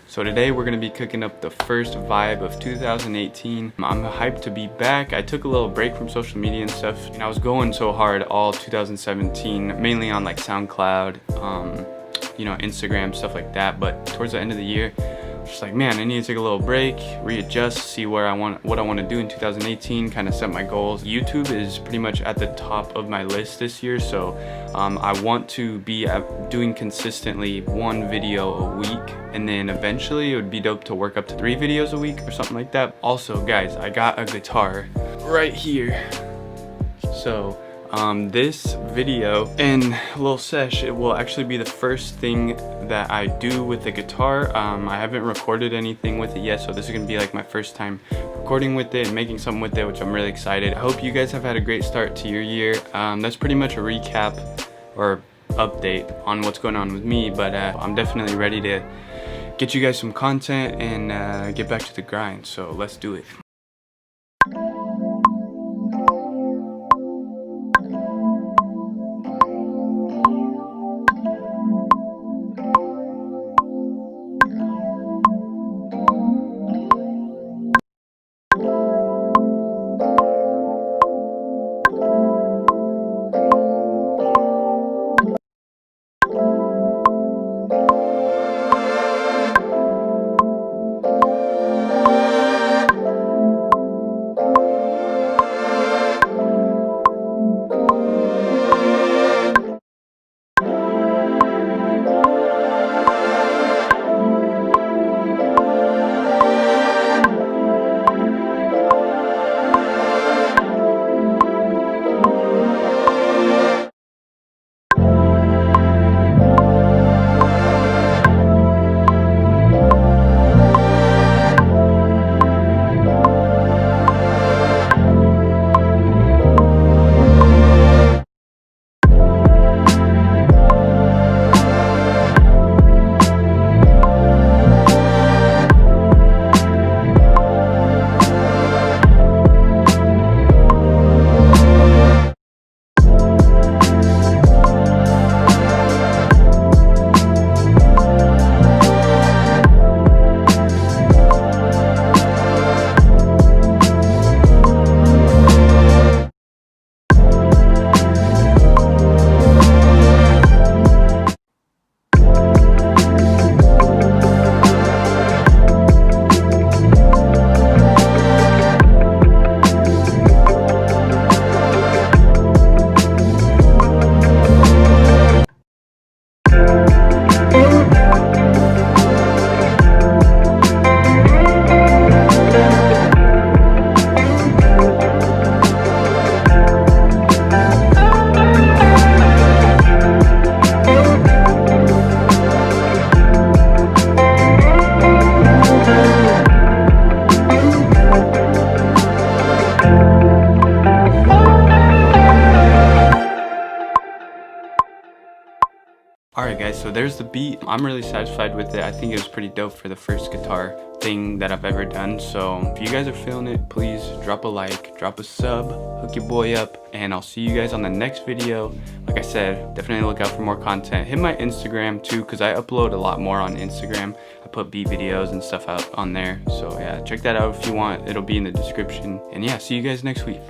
So today we're going to be cooking up the first vibe of 2018. I'm hyped to be back. I took a little break from social media and stuff, and I was going so hard all 2017, mainly on like SoundCloud, you know, Instagram, stuff like that. But towards the end of the year, I was just like, man, I need to take a little break, readjust, see what I want to do in 2018, kind of set my goals. YouTube is pretty much at the top of my list this year, so I want to be doing consistently 1 video a week, and then eventually it would be dope to work up to 3 videos a week or something like that. Also, guys, I got a guitar right here. So this video and little sesh, it will actually be the first thing that I do with the guitar. I haven't recorded anything with it yet, so this is gonna be like my first time recording with it and making something with it, which I'm really excited. I hope you guys have had a great start to your year. That's pretty much a recap or update on what's going on with me, but I'm definitely ready to get you guys some content and get back to the grind, so let's do it. Alright guys, so there's the beat. I'm really satisfied with it. I think it was pretty dope for the first guitar thing that I've ever done. So if you guys are feeling it, please drop a like, drop a sub, hook your boy up, and I'll see you guys on the next video. Like I said, definitely look out for more content. Hit my Instagram too, because I upload a lot more on Instagram. I put beat videos and stuff out on there. So yeah, check that out if you want. It'll be in the description. And yeah, see you guys next week.